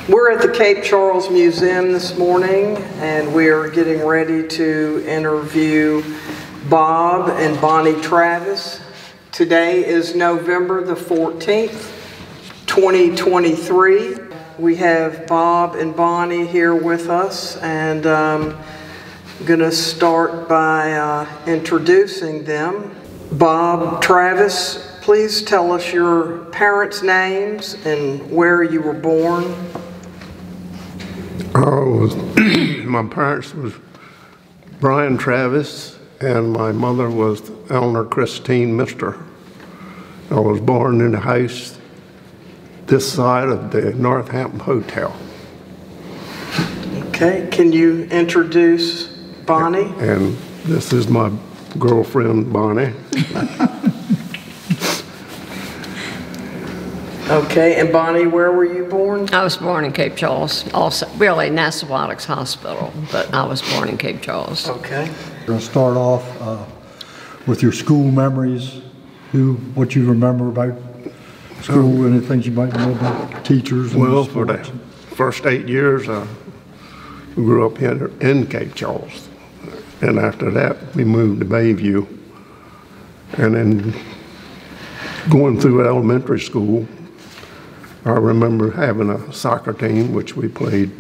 We're at the Cape Charles Museum this morning, and we are getting ready to interview Bob and Bonnie Travis. Today is November the 14th, 2023. We have Bob and Bonnie here with us, and I'm going to start by introducing them. Bob Travis, please tell us your parents' names and where you were born. My parents was Brian Travis, and my mother was Eleanor Christine Mister. I was born in a house this side of the Northampton Hotel. Okay, can you introduce Bonnie? And this is my girlfriend, Bonnie. Okay, and Bonnie, where were you born? I was born in Cape Charles, also really Nassauatics Hospital, but I was born in Cape Charles. Okay. We're going to start off with your school memories, what you remember about school, any things you might know about teachers. Well, for the first 8 years, I grew up in Cape Charles. And after that, we moved to Bayview. And then going through elementary school, I remember having a soccer team, which we played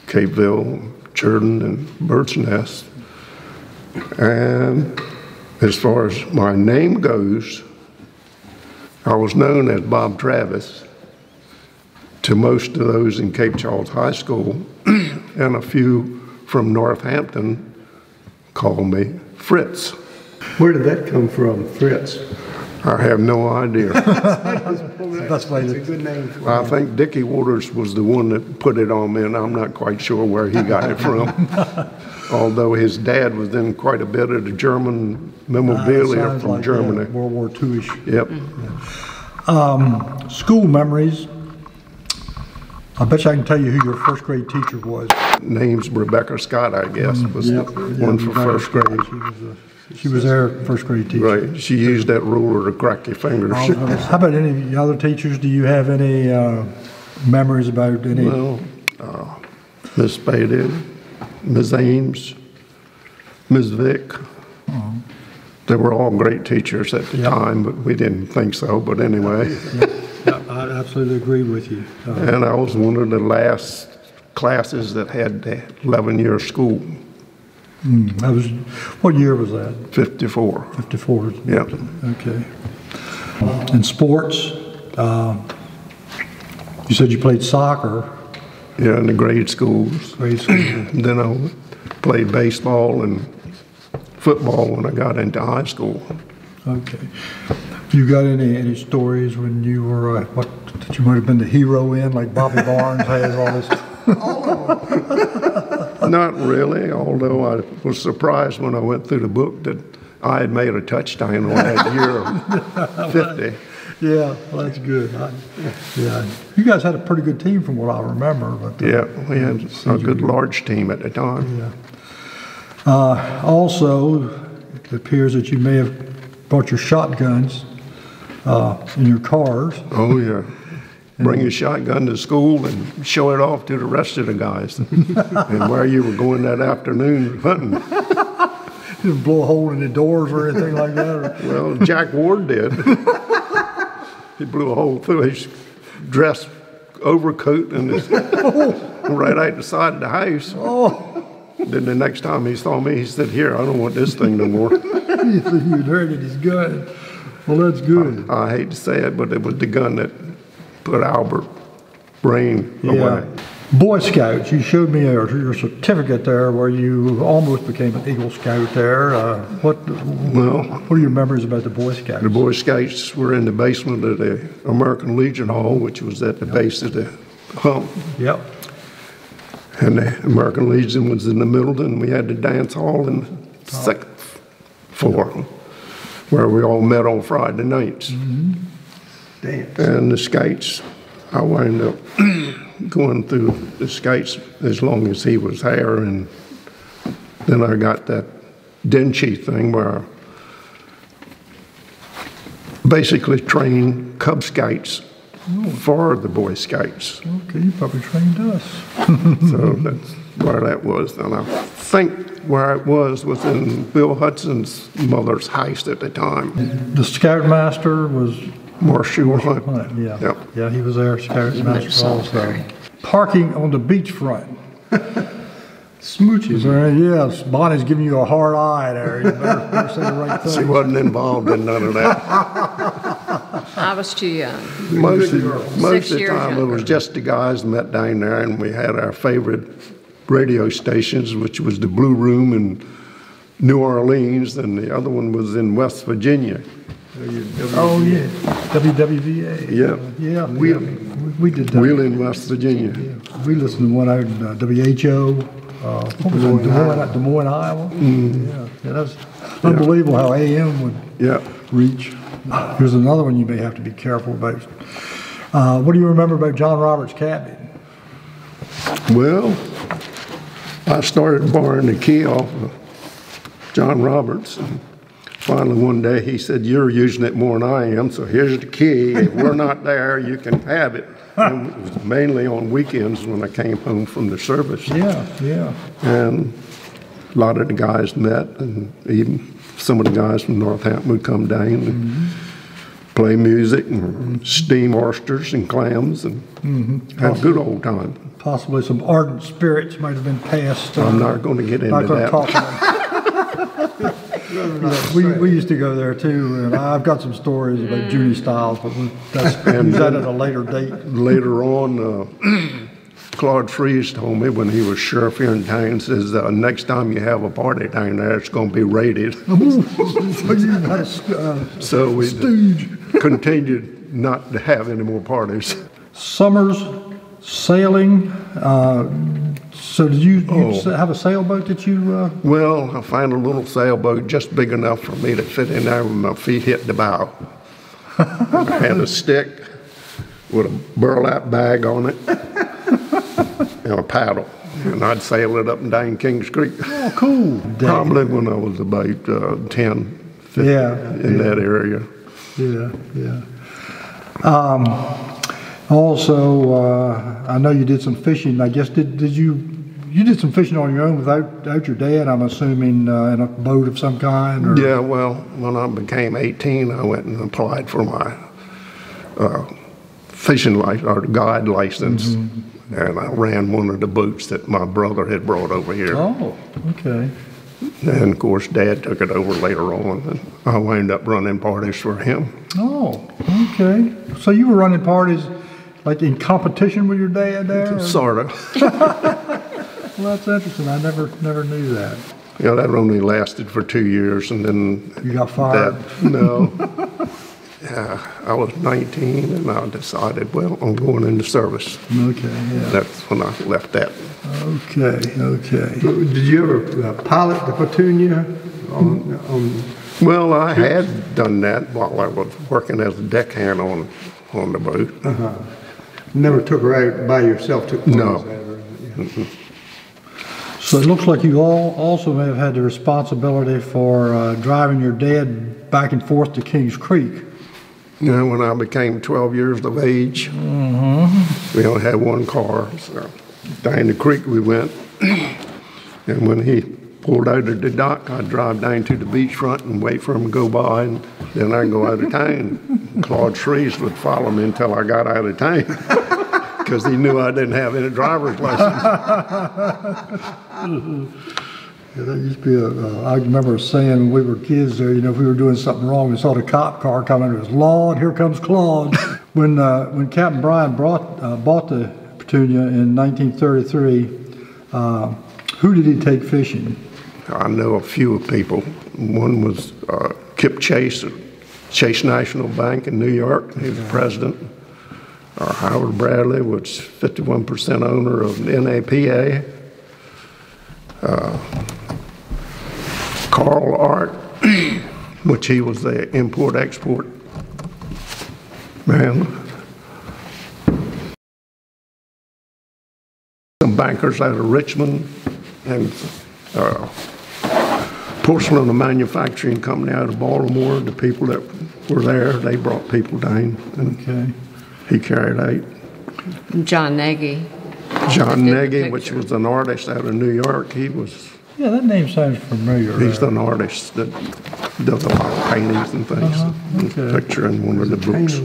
Capeville, Churton, and Bird's Nest. And as far as my name goes, I was known as Bob Travis to most of those in Cape Charles High School, and a few from Northampton called me Fritz. Where did that come from, Fritz? I have no idea. That's a good name for I think Dickie Waters was the one that put it on me, and I'm not quite sure where he got it from. Although his dad was in quite a bit of the German memorabilia from like, Germany. World War II-ish. Yep. Yeah. School memories. I bet you I can tell you who your first grade teacher was. Name's Rebecca Scott, I guess, was the one for first grade. She was their first grade teacher. Right. She used that ruler to crack your fingers. How about any of the other teachers? Do you have any memories about any? Well, Miss Spady, Ms. Ames, Ms. Vick. They were all great teachers at the time, but we didn't think so. But anyway. I absolutely agree with you. And I was one of the last classes that had the 11-year school. That was, what year was that? 54. 54. Yeah. Okay. In sports, you said you played soccer. Yeah, in the grade schools. Grade school. Then I played baseball and football when I got into high school. Okay. You got any stories when you were, that you might have been the hero in, like Bobby Barnes has all this? Not really, although I was surprised when I went through the book that I had made a touchdown on that year of 50. Yeah, well, that's good. Yeah, you guys had a pretty good team from what I remember. But, yeah, we had a good large team at the time. Yeah. Also, it appears that you may have brought your shotguns in your cars. Oh, yeah. Bring your shotgun to school and show it off to the rest of the guys. And where you were going that afternoon hunting. You didn't blow a hole in the doors or anything like that? Well, Jack Ward did. He blew a hole through his dress overcoat and his, right out the side of the house. Oh. Then the next time he saw me, he said, "Here, I don't want this thing no more." You'd heard it, his gun. Well, that's good. I hate to say it, but it was the gun that put Albert Brain away. Boy Scouts, you showed me your certificate there where you almost became an Eagle Scout there. What are your memories about the Boy Scouts? The Boy Scouts were in the basement of the American Legion Hall, which was at the base of the hump. Yep. And the American Legion was in the middle, and we had the dance hall in the second floor, where we all met on Friday nights. Dance. And the Scouts, I wound up going through the Scouts as long as he was there, and then I got that Denchi thing where I basically trained Cub Scouts for the Boy Scouts. Okay, you probably trained us. So that's where that was. And I think where it was in Bill Hudson's mother's house at the time. The Scoutmaster was Marshall Hunt. Hunt, yeah. Yep. Yeah, he was there, Scoutmaster also. Salisbury. Parking on the beachfront. Smooches. Yes, Bonnie's giving you a hard eye there. You better say the right She thing. wasn't involved in none of that. I was too young. Most of the years time it was younger. just the guys met down there, and we had our favorite radio stations, which was the Blue Room in New Orleans, and the other one was in West Virginia. Oh, yeah, WWVA. Yep. Yeah, we did that. Wheeling, West Virginia. Yeah. We listened to one out in WHO, what was it, Des Moines, Iowa. Yeah, that's unbelievable how AM would Yeah. reach. Here's another one you may have to be careful about. What do you remember about John Roberts' cabin? Well, I started borrowing the key off of John Roberts. And finally, one day he said, "You're using it more than I am, so here's the key. If we're not there, you can have it." And it was mainly on weekends when I came home from the service. Yeah, yeah. And a lot of the guys met, and even some of the guys from Northampton would come down and play music and steam oysters and clams and have a good old time. Possibly some ardent spirits might have been passed. I'm not going to get into Not going to that. talk about it. Yeah, we used to go there too, and I've got some stories about Judy Stiles, but that's use that at a later date. Later on, Claude Freeze told me when he was sheriff here in town, says, next time you have a party down there, it's going to be raided. So you had a So we stooge. continued not to have any more parties. Summers sailing. So did you Oh. have a sailboat that you? Well, I found a little sailboat just big enough for me to fit in there when my feet hit the bow. I had a stick with a burlap bag on it and a paddle, and I'd sail it up and down Kings Creek. Oh, cool. Probably when I was about 10, 15 in that area. Yeah, yeah. Also, I know you did some fishing. I guess did you did some fishing on your own without your dad? I'm assuming in a boat of some kind. Or? Yeah, well, when I became 18, I went and applied for my fishing license or guide license, and I ran one of the boats that my brother had brought over here. Oh, okay. And of course, Dad took it over later on, and I wound up running parties for him. Oh, okay. So you were running parties like in competition with your dad there? Sort of. Well, that's interesting. I never knew that. Yeah, that only lasted for 2 years, and then You got fired? No. Yeah, I was 19, and I decided, well, I'm going into service. Okay, yeah. That's when I left that. Okay, okay. Did you ever pilot the Petunia on Well, I had done that while I was working as a deckhand on the boat. never took her out by yourself? No. So it looks like you all also may have had the responsibility for driving your dad back and forth to Kings Creek. You know, when I became 12 years of age, we only had one car. So down the creek we went, and when he pulled out of the dock, I'd drive down to the beachfront and wait for him to go by, and then I'd go out of town. Claude Shreves would follow me until I got out of town because he knew I didn't have any driver's license. Yeah, that used to be I remember saying when we were kids there, you know, if we were doing something wrong, we saw the cop car coming, it was, Lord, here comes Claude. When Captain Bryan bought the Petunia in 1933, who did he take fishing? I know a few people. One was Kip Chase at Chase National Bank in New York. He was president. Howard Bradley was 51% owner of NAPA. Carl Art, which he was the import-export man. Some bankers out of Richmond and Porcelain and Manufacturing Company out of Baltimore. The people that were there, they brought people down. And Okay. He carried 8. John Nagy. John Did the Nagy, which picture. was an artist out of New York, he's Yeah, that name sounds familiar. an artist that does a lot of paintings and things. Okay. Picture in one of the books.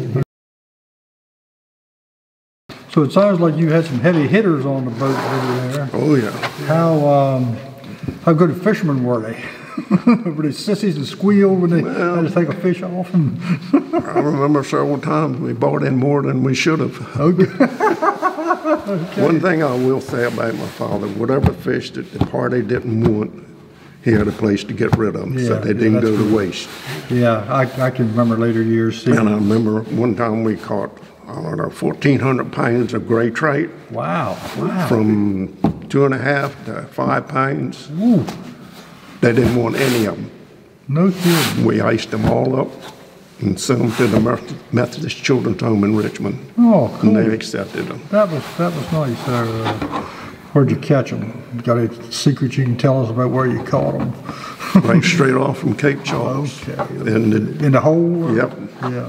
So it sounds like you had some heavy hitters on the boat over there. Oh, yeah. How good fishermen were they? Were they sissies and squealed when they had to take a fish off? And I remember several times we brought in more than we should have. okay. One thing I will say about my father, whatever fish that the party didn't want, he had a place to get rid of them, so Yeah, they didn't that's go true. to waste. Yeah, I can remember later years seeing. And I remember one time we caught, I don't know, 1,400 pounds of gray trait Wow. from 2.5 to 5 pounds. Ooh, They didn't want any of them. no kidding. We iced them all up and sent them to the Methodist Children's Home in Richmond, Oh, and they cool. accepted them. That was nice. Where'd you catch them? Got any secrets you can tell us about where you caught them? Right straight off from Cape Charles. Okay. And In the hole? or- yep, Yeah.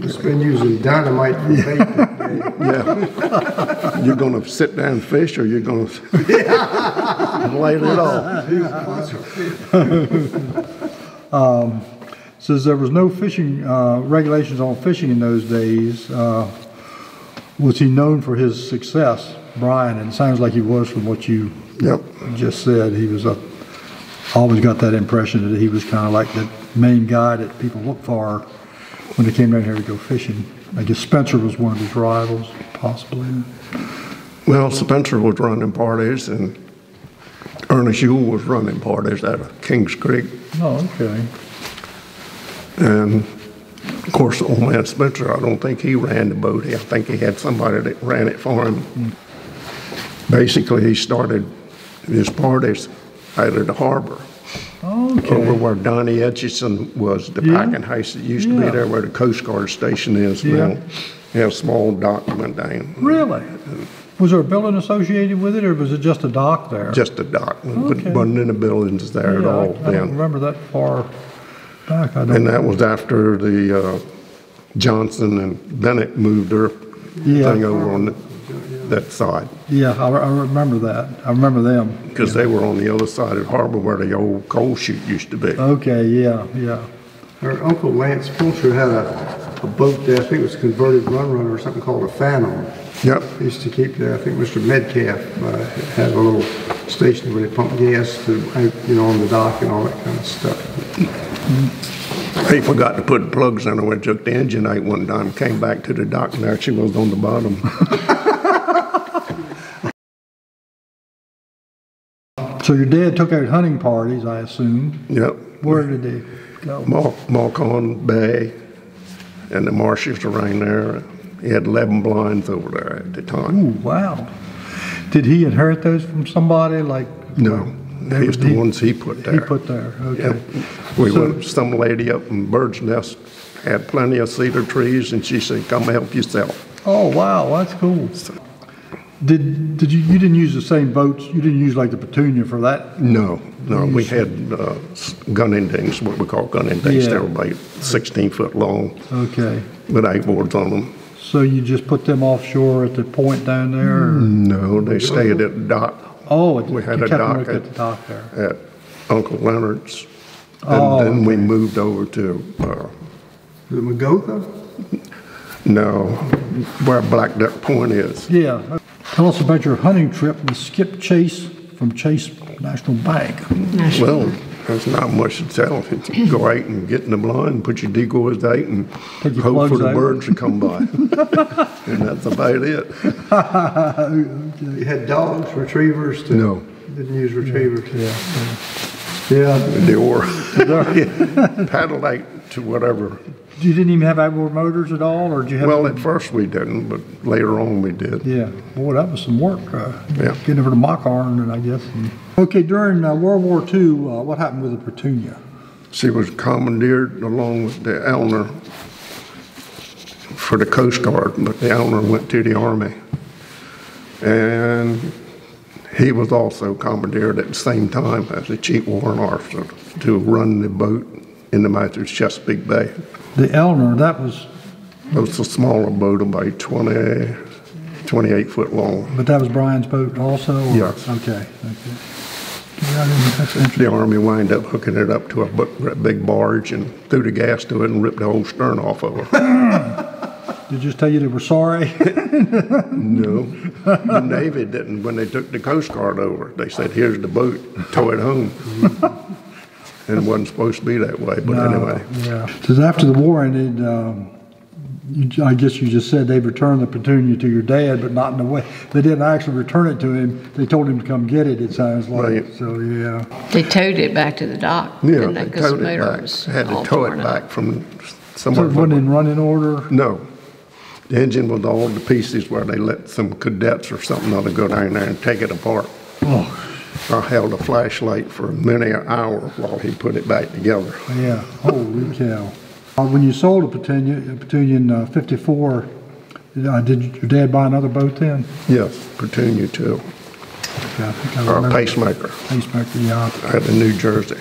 It's been using dynamite for bait that day. yeah. You're gonna sit down and fish, or you're gonna light it off. Says there was no fishing regulations on fishing in those days. Was he known for his success, Brian? And it sounds like he was from what you Yep. just said. He was always got that impression that he was kind of like the main guy that people looked for when they came down here to go fishing. I guess Spencer was one of his rivals, possibly. Well, Spencer was running parties, and Ernest Yule was running parties out of Kings Creek. Oh, okay. And of course, old man Spencer, I don't think he ran the boat. I think he had somebody that ran it for him. Basically, he started his parties out of the harbor, Okay. over where Donnie Etchison was, the Yeah. packing house that used to be Yeah. there where the Coast Guard station is Yeah. now. They have a small dock went down. Really? Was there a building associated with it, or was it just a dock there? Just a dock. Okay. Wasn't in the buildings there at Yeah, all I don't then. remember that far back. I don't. And that was after the Johnson and Bennett moved their Yeah. thing over on that side, Yeah, I remember that. I remember them. because they were on the other side of the harbor where the old coal chute used to be. Okay, yeah. Our Uncle Lance Pilcher had a boat there, I think it was a converted runner or something called a Phantom. Yep. He used to keep there, I think Mr. Metcalf had a little station where they pumped gas to, on the dock and all that kind of stuff. He forgot to put plugs in her when took the engine out one time, came back to the dock, and there she was on the bottom. So your dad took out hunting parties, I assume. Yep. Where did they go? Malcon Bay and the marshes around there. He had 11 blinds over there at the time. Ooh, wow. Did he inherit those from somebody like? No, he's the ones he put there. He put there, okay. Yep. We went, some lady up in Bird's Nest had plenty of cedar trees, and she said, "Come help yourself." Oh, wow, that's cool. Did you didn't use the same boats? You didn't use like the Petunia for that? No, we had gun endings, what we call gun endings. Yeah. They were about 16 foot long Okay. with 8 boards on them. So you just put them offshore at the point down there? Or? No, they stayed at the dock Oh, We had you a kept them dock right at the dock there. at Uncle Leonard's. Oh, And then we okay. moved over to, The Magotha? no, where Black Duck Point is. Yeah. Tell us about your hunting trip with Skip Chase from Chase National Bank. Well, there's not much to tell. You go out and get in the blind, put your decoys out, and Take your hope for plugs the out. birds to come by. And that's about it. You had dogs, retrievers? No. Didn't use retrievers? Yeah. The oar. Paddle out to whatever. You didn't even have outboard motors at all, or did you have? Well, at first we didn't, but later on we did. Yeah. Boy, that was some work. Yeah. Getting over to Mockhorn, and I guess. Okay, during World War II, what happened with the Petunia? She was commandeered along with the Eleanor for the Coast Guard, but the Eleanor went to the Army. And he was also commandeered at the same time as the chief warrant officer to run the boat in the mouth of Chesapeake Bay. The Eleanor, that was It's a smaller boat, about 28 foot long. But that was Brian's boat also? Or? Yes. Okay. Yeah, that's interesting. The Army wound up hooking it up to a big barge and threw the gas to it and ripped the whole stern off of it. Did they just tell you they were sorry? No, the Navy didn't. When they took the Coast Guard over, they said, here's the boat, tow it home. And it wasn't supposed to be that way, but anyway. Yeah. Because after the war ended, I guess you just said they returned the Petunia to your dad, but not in a way. They didn't actually return it to him. They told him to come get it, it sounds like. Right. So, yeah. They towed it back to the dock. Yeah, didn't they Because towed the it motor back. was Had to all tow it torn up. back from So somewhere. it wasn't in running order? No. The engine was all the pieces where they let some cadets or something other go down there and take it apart. Oh, I held a flashlight for many an hour while he put it back together. yeah. Holy cow. When you sold a Petunia in 54, did your dad buy another boat then? Yes, Petunia II. Okay, I think I Or a remember. pacemaker Pacemaker, yeah. out of New Jersey.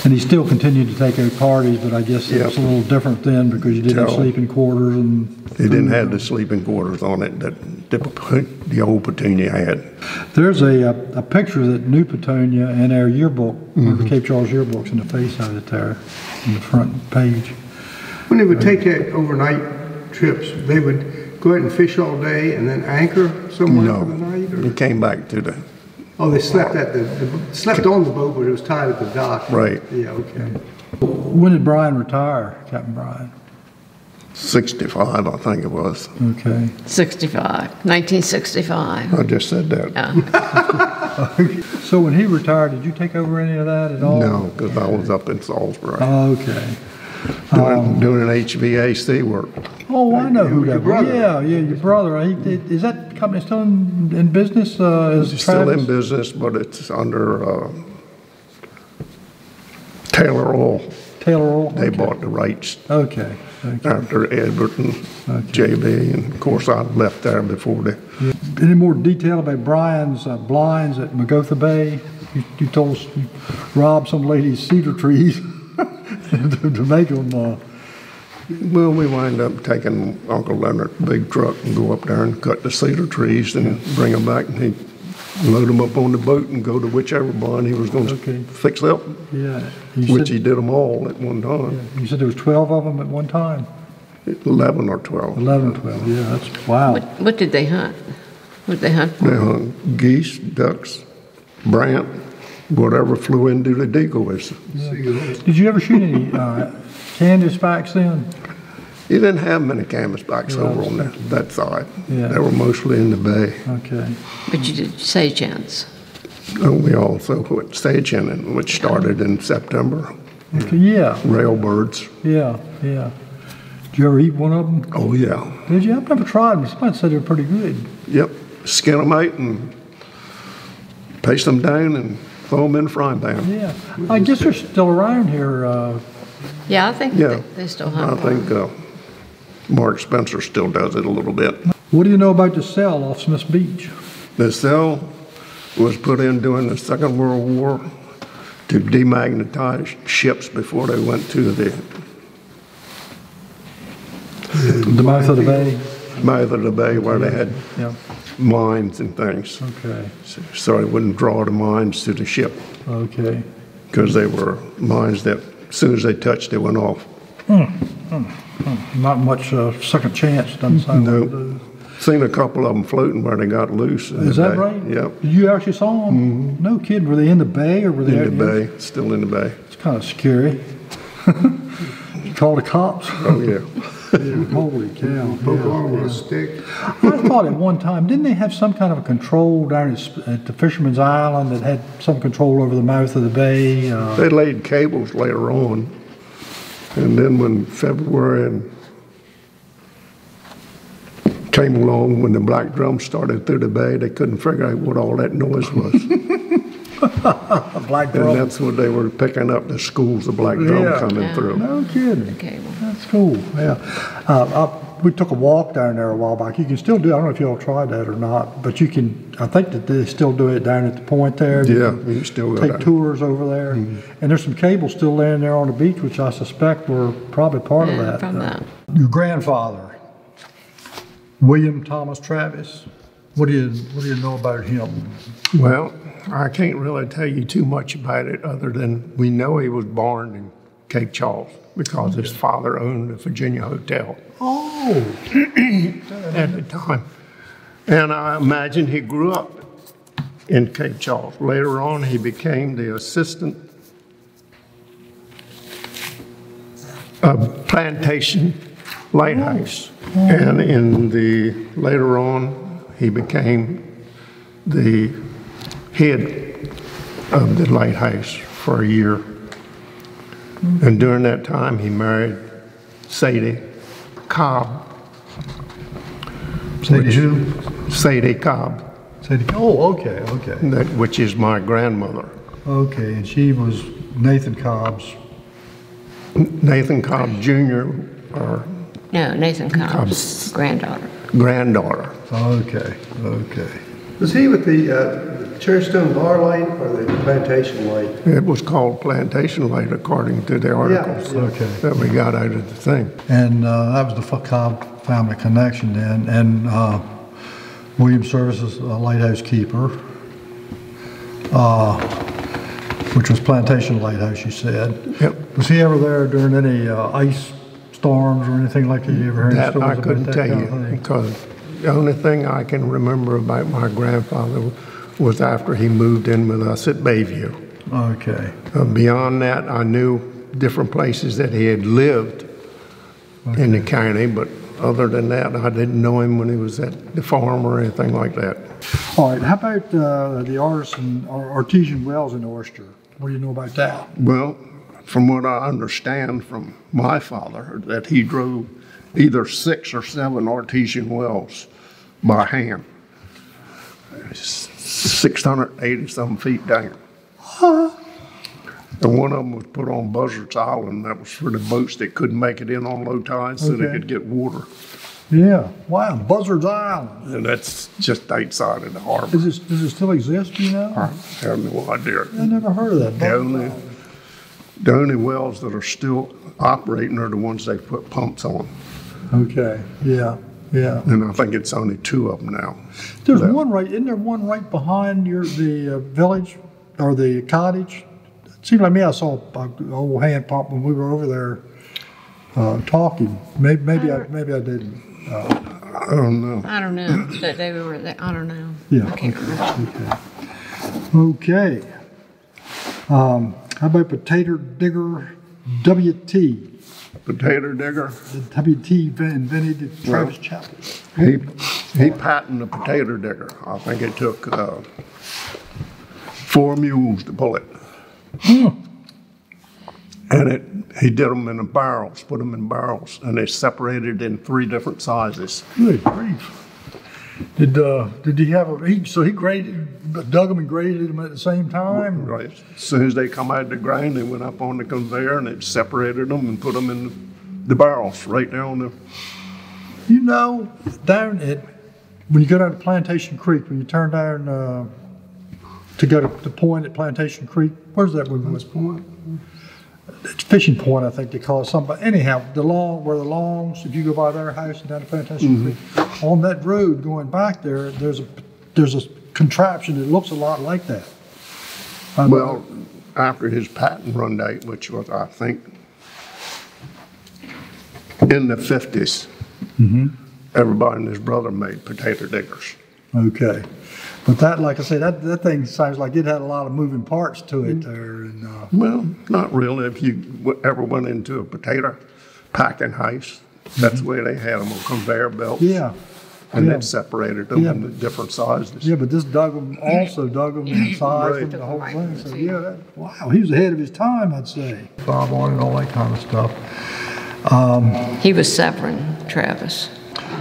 And he still continued to take out parties, but I guess it was a little different then because you didn't have sleeping quarters and... He didn't have the sleeping quarters on it that the old Petunia had. There's a picture of that new Petunia in our yearbook, the Cape Charles yearbook's in the face of it there, in the front page. When they would take that overnight trips, they would go out and fish all day and then anchor somewhere for the night? He came back to the... Oh, they slept at slept on the boat, but it was tied at the dock. Right. Yeah, okay. When did Brian retire, Captain Brian? 65, I think it was. Okay. 1965. I just said that. Yeah. So when he retired, did you take over any of that at all? No, because I was up in Salisbury Okay. doing HVAC work. Oh, I know who that was. brother. Yeah, your brother. Is that company still in business? Is It's still Travis? in business, but it's under Taylor Oil. Taylor Oil? They Okay. bought the rights Okay. after Edward and JB, and of course I left there before they. Any more detail about Brian's blinds at Magotha Bay? You told us you robbed some lady's cedar trees to make them. Well, we wind up taking Uncle Leonard's big truck and go up there and cut the cedar trees and bring them back, and he'd load them up on the boat and go to whichever blind he was going to fix up, Yeah. which he did them all at one time. You said there was 12 of them at one time? 11 or 12. 11 or 12, yeah, that's, wow. What did they hunt? What did they hunt for? They hung geese, ducks, brant, whatever flew into the decoys. Did you ever shoot any canvasbacks then? You didn't have many canvasbacks over on that side. Yeah. They were mostly in the bay. Okay. But you did sage hens. And we also put sage in, which started in September. Okay, yeah, Railbirds. yeah. Did you ever eat one of them? Oh, yeah. Did you? I've never tried them. Somebody said they were pretty good. Yep. Skin them out and paste them down and throw them in the frying pan. Yeah. I guess they're still around here. Yeah, I think Yeah. they still I hunt for 'em. think Mark Spencer still does it a little bit. What do you know about the cell off Smith's Beach? The cell was put in during the Second World War to demagnetize ships before they went to the mouth of the bay? mouth of the bay where they had Yeah. mines and things. Okay. So it wouldn't draw the mines to the ship Okay. because they were mines that as soon as they touched, they went off. Not much second chance, doesn't sound like it. Nope. Seen a couple of them floating where they got loose. in Is the that bay. right? Yep. You actually saw them? No kidding. Were they in the bay or were they In the out bay, still in the bay. It's kind of scary. Call the cops. Oh, yeah. Holy cow. Poke on with a stick. I thought at one time, didn't they have some kind of a control down at the Fisherman's Island that had some control over the mouth of the bay? They laid cables later on. And then when February came along, when the black drum started through the bay, they couldn't figure out what all that noise was. A black And drum. that's what they were picking up, the schools of black drum Yeah. coming Yeah. through. No kidding. cable. That's cool. Yeah. we took a walk down there a while back. You can still do, I don't know if y'all tried that or not, but you can, I think that they still do it down at the point there. Yeah, you can still go take down. tours over there. And there's some cables still laying there on the beach, which I suspect were probably part of that. From that. Your grandfather, William Thomas Travis, what do you know about him? Well, I can't really tell you too much about it other than we know he was born in Cape Charles because his father owned a Virginia hotel. Oh, At the time. And I imagine he grew up in Cape Charles. Later on, he became the assistant of Plantation Lighthouse. And later on, he became the head of the lighthouse for a year. And during that time, he married Sadie Cobb. Sadie who? Sadie Cobb, Sadie. Oh, okay. which is my grandmother. Okay, and she was Nathan Cobb's. Nathan Cobb Jr., or No, Nathan Cobb's granddaughter. granddaughter. Okay. Was he with the Cherstone Bar Light or the Plantation Light? It was called Plantation Light, according to the articles Okay. that we got out of the thing. And that was the Cobb family connection then. And William Service's lighthouse keeper, which was Plantation Lighthouse, you said. Yep. Was he ever there during any ice storms or anything like that? You ever heard any That stories I about couldn't that tell kind you of thing? because the only thing I can remember about my grandfather was after he moved in with us at Bayview. Okay. Beyond that, I knew different places that he had lived in the county, but other than that, I didn't know him when he was at the farm or anything like that. All right. How about the artesian wells in Oyster? What do you know about that? Well, from what I understand from my father, that he drove either 6 or 7 artesian wells by hand. 680-some feet down. And one of them was put on Buzzard's Island. That was for the boats that couldn't make it in on low tide so they Okay. could get water. Yeah. Wow. Buzzard's Island. And that's just outside of the harbor. Does it still exist? Do you know? I have no idea. I never heard of that. The only wells that are still operating are the ones they put pumps on. Okay. Yeah. And I think it's only 2 of them now. There's left. one right. Isn't there one right behind the village or the cottage? It seemed like me. I saw an old hand pump when we were over there talking. Maybe I didn't. I don't know. I don't know. That they were there. I don't know. Yeah. I can't remember. Okay. How about Potato Digger WT? Potato digger. The WT invented at Travis Chapel. He patented a potato digger. I think it took 4 mules to pull it. And he did them in barrels, put them in barrels, and they separated in 3 different sizes. Good grief. Did he have so he dug them and graded them at the same time? Right. As soon as they come out of the ground, they went up on the conveyor and it separated them and put them in the barrels right there on the. You know, down at, when you go down to Plantation Creek, when you turn down to go to the point at Plantation Creek, where's that? West Point? It's Fishing Point, I think they call it something. Anyhow, where the Longs, if you go by their house and down to Plantation Creek, on that road going back there, there's a contraption that looks a lot like that. Well, after his patent run date, which was, I think, in the 50s, everybody and his brother made potato diggers. Okay. But that, like I say, that thing sounds like it had a lot of moving parts to it there. And, Well, not really. If you ever went into a potato packing house, that's where they had them on conveyor belts. yeah. And yeah. then separated them Yeah. into different sizes. Yeah, but this also dug them and sized them, the whole thing. So yeah, wow, he was ahead of his time, I'd say. Bob on and all that kind of stuff. He was Severn Travis.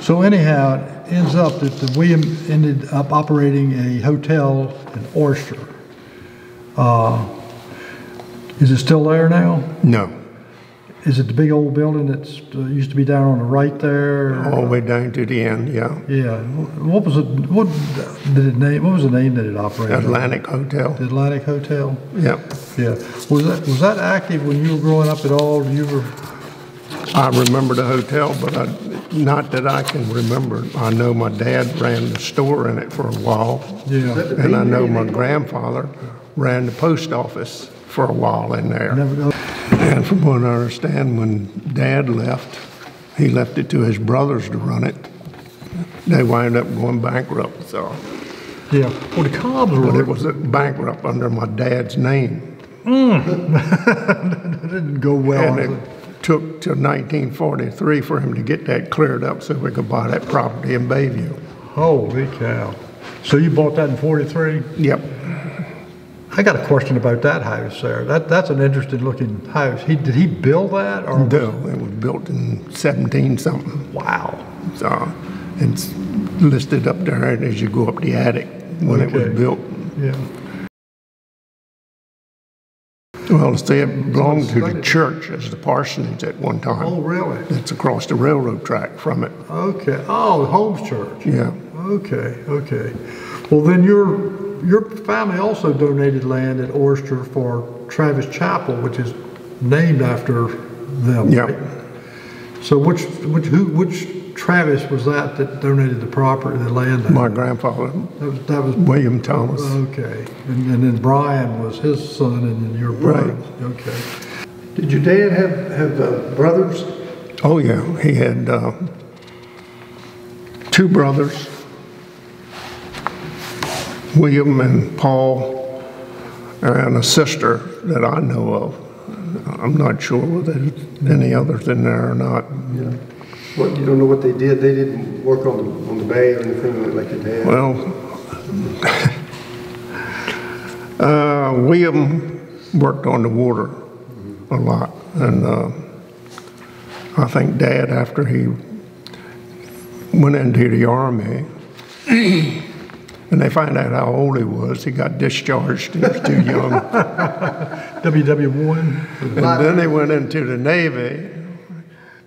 So anyhow, it ends up that the William ended up operating a hotel in Oyster. Is it still there now? No. Is it the big old building that's used to be down on the right there? All the way down to the end, yeah. Yeah. What was it? What did it name? What was the name that it operated? Atlantic Hotel. The Atlantic Hotel. Yeah. Yeah. Was that active when you were growing up at all? I remember the hotel, but not that I can remember. I know my dad ran the store in it for a while. Yeah. And I know my grandfather ran the post office for a while in there. And from what I understand, when Dad left, he left it to his brothers to run it. They wound up going bankrupt, so. Yeah. Well, the Cobbs were. But it was bankrupt under my dad's name. That didn't go well. And it took till 1943 for him to get that cleared up so we could buy that property in Bayview. Holy cow. So you bought that in 43? Yep. I got a question about that house there. That's an interesting looking house. Did he build that? Or No, it was built in 17 something. Wow. So it's listed up there as you go up the attic when it was built. Yeah. Well, see, it belonged to the church as the parsonage at one time. Oh, really? It's across the railroad track from it. Okay. Oh, the Holmes Church. Yeah. Okay. Okay. Well, then your family also donated land at Oyster for Travis Chapel, which is named after them. Yeah. Right? So which Travis was that donated the property, the land? My grandfather, That was William Thomas. Okay, and then Brian was his son, and then your brother. Right. Okay. Did your dad have brothers? Oh yeah, he had 2 brothers, William and Paul, and a sister that I know of. I'm not sure whether there's any others in there or not. Yeah. What, you don't know what they did? They didn't work on the bay or anything like your dad? Well, William worked on the water a lot, and I think Dad, after he went into the Army, and they found out how old he was, he got discharged. He was too young. WW1. And then he went into the Navy,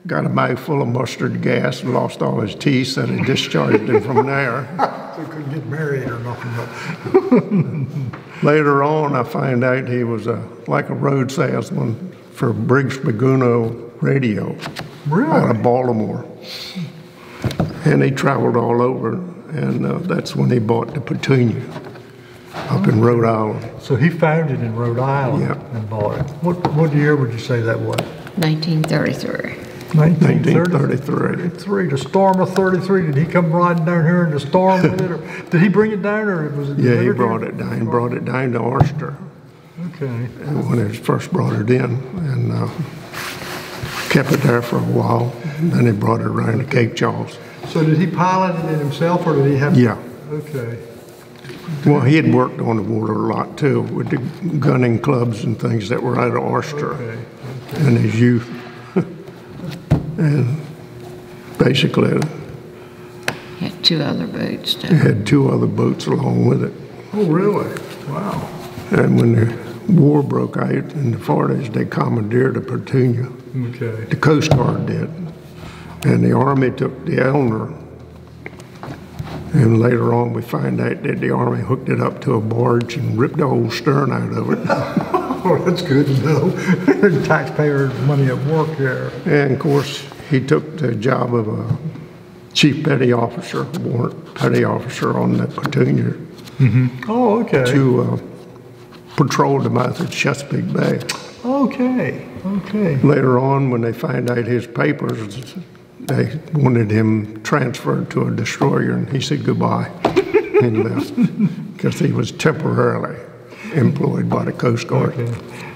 got a bag full of mustard gas, and lost all his teeth, so they discharged him from there. So he couldn't get married or nothing. Later on, I found out he was like a road salesman for Briggs Maguno Radio out of Baltimore. And he traveled all over, and that's when he bought the Petunia up in Rhode Island. So he found it in Rhode Island and bought it. What year would you say that was? 1933. 1933. The storm of 33. Did he come riding down here in the storm with it? Or did he bring it down, or was it? Yeah, he brought it down. He brought it down to Oyster. Okay. And when he first brought it in, and kept it there for a while. Then he brought it around to Cape Charles. So did he pilot it himself, or did he have? Yeah. Okay. Well, he had worked on the water a lot too, with the gunning clubs and things that were out of Oyster in his youth. And basically, He had 2 other boats he too. had 2 other boats along with it. Oh, really? Wow. And when the war broke out in the 40s, they commandeered the Petunia. Okay. The Coast Guard did. And the Army took the Eleanor. And later on, we find out that the Army hooked it up to a barge and ripped the whole stern out of it. Oh, that's good to know. Taxpayer money at work there. And of course, he took the job of a chief petty officer, warrant petty officer on the Petunia Oh, okay. to patrol the mouth of Chesapeake Bay. Okay. Okay. Later on, when they found out his papers, they wanted him transferred to a destroyer, and he said goodbye and left because he was temporarily employed by the Coast Guard. Okay.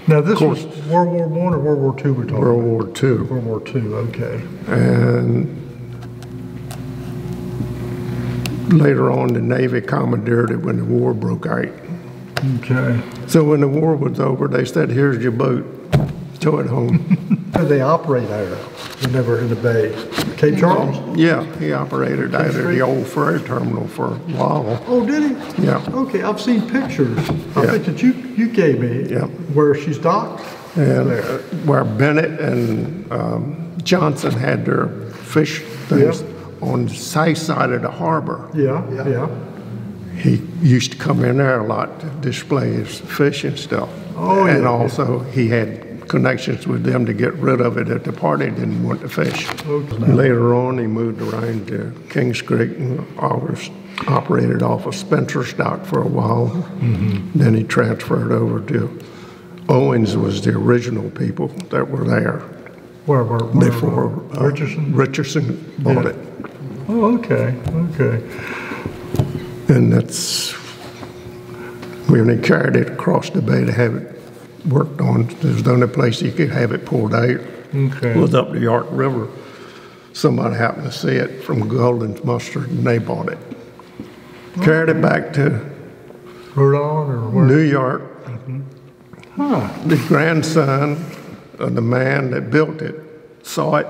Now, this was World War I or World War II we're talking World War II. World War II, okay. And later on, the Navy commandeered it when the war broke out. Okay. So when the war was over, they said, here's your boat, tow it home. How did they operate out of when they were in the bay? Cape Charles? Yeah, he operated out of the old ferry terminal for a while. Oh, did he? Yeah. Okay, I've seen pictures. I think that you gave me Yeah. where she's docked. And where Bennett and Johnson had their fish things on the south side of the harbor. Yeah. He used to come in there a lot to display his fish and stuff. Oh, and yeah. also he had connections with them to get rid of it if the party didn't want to fish. Okay. Later on, he moved around to Kings Creek and always operated off of Spencer's dock for a while. Then he transferred over to Owens was the original people that were there Where before Richardson? Richardson bought it. Oh, okay. And that's when they carried it across the bay to have it worked on. It was the only place you could have it pulled out. Okay. Was up the York River. Somebody happened to see it from Golden's Mustard and they bought it. Carried it back to Rhode Island or where? New York. Huh. The grandson of the man that built it saw it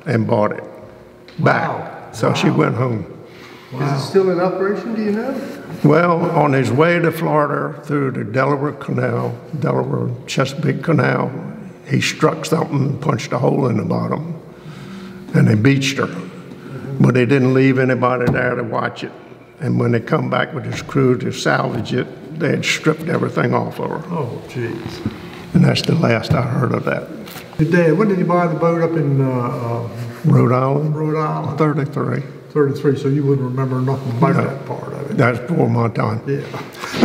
and bought it back. Wow. So she went home. Is it still in operation, do you know? Well, on his way to Florida through the Delaware Canal, Delaware Chesapeake Canal, he struck something and punched a hole in the bottom, and they beached her. But they didn't leave anybody there to watch it. And when they come back with his crew to salvage it, they had stripped everything off of her. Oh, jeez. And that's the last I heard of that. Your dad, when did you buy the boat up in Rhode Island? Rhode Island? 33. 33, so you wouldn't remember nothing about that part of it. That's before my time. Yeah.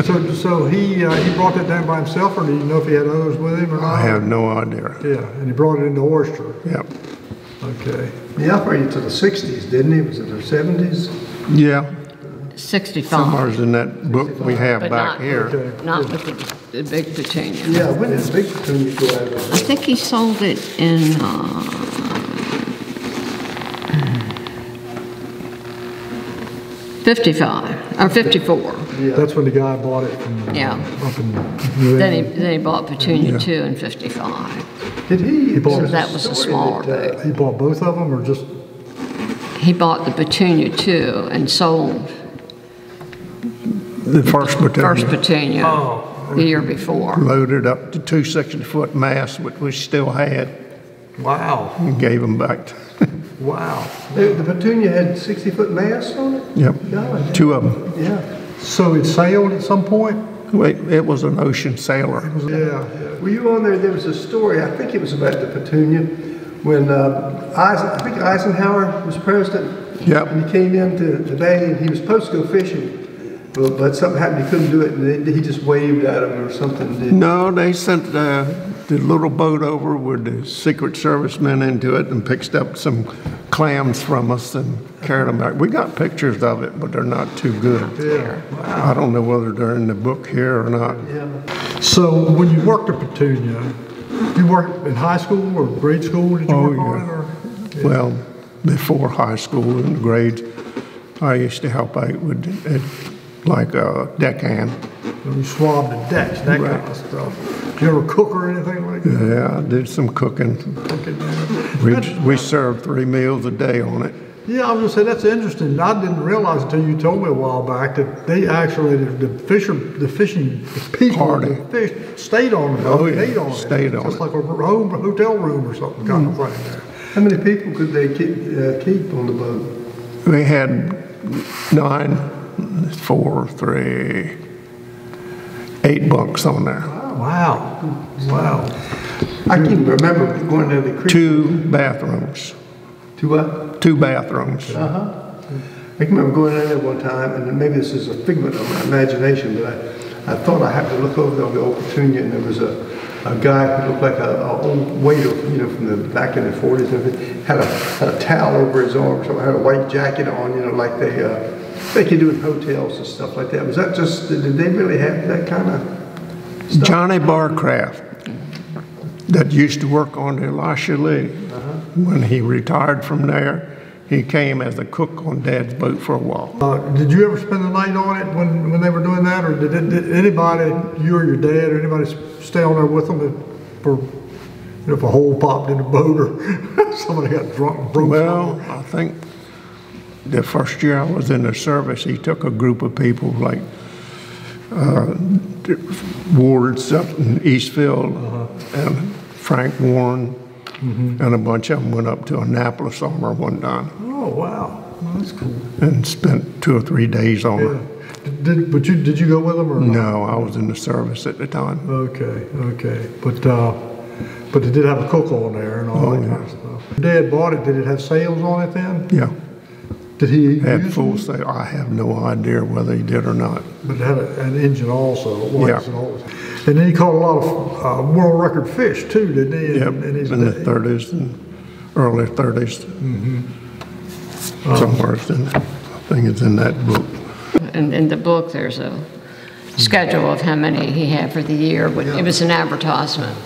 So he brought that down by himself, or do you know if he had others with him or not? I have no idea. Yeah, and he brought it into Oyster. Yep. Okay. He operated to the 60s, didn't he? Was it the 70s? Yeah. 65. Somewhere's in that book we have But back here. Okay. Not with the big Petunia. Yeah, when did the big Petunia go out of I think he sold it in 55 or 54. That's when the guy bought it from Yeah. up in New Then England. he bought Petunia II in 55. Did he? bought- there's That was a story smaller that, boat. He bought both of them, or just? He bought the Petunia II and sold The first first Petunia Petunia Oh. the year before. loaded up to 2 60-foot masts, which we still had, Wow. and gave them back. Wow. The Petunia had 60-foot masts on it? Yep. God. 2 of them. Yeah. So it sailed at some point? Wait, it was an ocean sailor. Yeah. Were you on there? There was a story, I think it was about the Petunia, when I think Eisenhower was president. Yep. And he came into the bay and he was supposed to go fishing, but something happened, he couldn't do it, and he just waved at him or something. No, they sent the little boat over with the Secret Service men into it and picked up some clams from us and carried them back. We got pictures of it, but they're not too good. Yeah. I don't know whether they're in the book here or not. Yeah. So when you worked at Petunia, you worked in high school or grade school? Did you Oh, work on yeah. it? Or? Well, before high school in the grades, I used to help out with like a deckhand. You swabbed the decks, that Right. kind of stuff. Did you ever cook or anything like that? Yeah, I did some cooking. Cooking, We served 3 meals a day on it. Yeah, I was gonna say, that's interesting. I didn't realize until you told me a while back that they actually, the fishing people, Party. the fish, stayed on it. Oh, yeah, Stayed on it. stayed on Just it. like a hotel room or something kind of thing there. How many people could they keep on the boat? We had 9, 4, 3, 8 bunks on there. Wow, wow. I can remember going down the creek. 2 bathrooms. Two what? 2 bathrooms. I can remember going in there one time, and maybe this is a figment of my imagination, but I thought I happened to look over there on the old Petunia, and there was a guy who looked like an old waiter, from the back in the 40s and everything, had a towel over his arm, so had a white jacket on, like they could do in hotels and stuff like that. Was that just, did they really have that kind of stuff? Johnny Barcraft, that used to work on the Elisha Lee, when he retired from there, he came as a cook on Dad's boat for a while. Did you ever spend the night on it when they were doing that, or did anybody, you or your dad, or anybody stay on there with them if a hole popped in the boat or somebody got drunk and broke Well, something? I think the first year I was in the service, he took a group of people like wards up in Eastfield, and Frank Warren, and a bunch of them went up to Annapolis on her one time. Oh, wow. Well, that's cool. And spent 2 or 3 days on her. Did you go with them or not? No, I was in the service at the time. Okay. But it did have a cook on there and all that kind of stuff. Dad bought it. Did it have sails on it then? Yeah. Did he Had use full them? sail. I have no idea whether he did or not. But it had an engine also. Yeah. And then he caught a lot of world record fish too, didn't he? Yep, In his in the day? 30s and early 30s. Somewhere it's in, I think it's in that book. In the book, there's a schedule of how many he had for the year, but it was an advertisement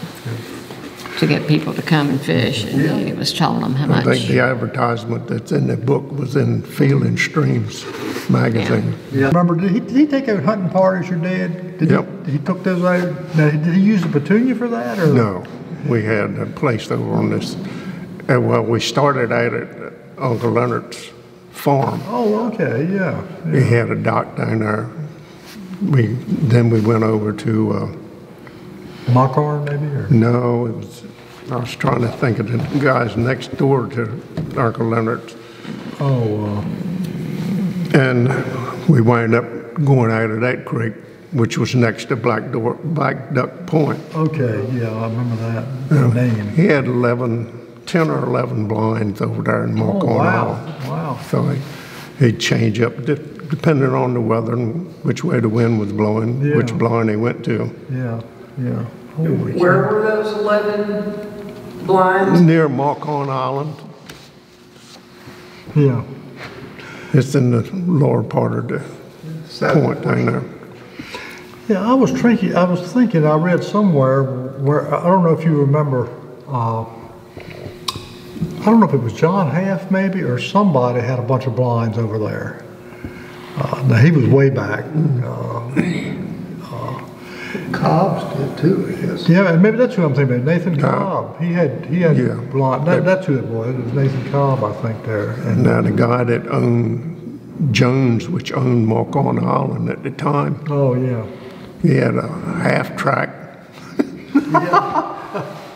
to get people to come and fish, and he was telling them how I think much. the advertisement that's in the book was in Field and Streams magazine. Remember, did he take out hunting parties, your dad? Yep. He took those out? Now, did he use the Petunia for that? Or? No, we had a place over on this, well, we started out at Uncle Leonard's farm. Oh, okay, yeah. He had a dock down there. Then we went over to, Makar, maybe? Or? no, it was, I was trying to think of the guys next door to Uncle Leonard's. Oh, And we wound up going out of that creek, which was next to Black Duck Point. okay, yeah, I remember that name. He had 10 or 11 blinds over there in Oh, Marcon wow, wow. So he'd change up depending on the weather and which way the wind was blowing, Yeah. which blind he went to. Yeah. Holy Where were those 11 blinds? Near Marcon Island. Yeah. It's in the lower part of the point down there. Yeah, I was thinking, I read somewhere where, I don't know if you remember, I don't know if it was John Half maybe, or somebody had a bunch of blinds over there. Now he was way back. Cobb's did too, I guess. Yeah, and maybe that's who I'm thinking about, Nathan Cobb. He had Yeah. blind, that's who it was Nathan Cobb, I think there. And Now the guy that owned Jones, which owned Marcon Island at the time, oh yeah. he had a half track,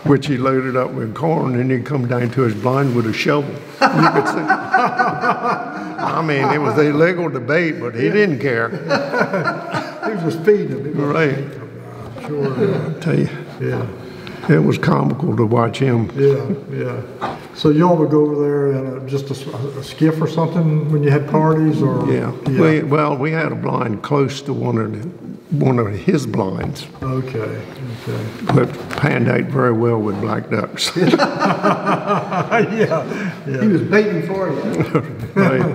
which he loaded up with corn, and he'd come down to his blind with a shovel. You could see. I mean, it was illegal to bait, but he didn't care. He was just feeding him. He was Right. feeding him, I'm sure. I tell you, Yeah. it was comical to watch him. Yeah. So y'all would go over there in just a skiff or something when you had parties, or? Yeah. We had a blind close to one of his blinds, Okay. but panned out very well with black ducks. Yeah. He was baiting for you. Right.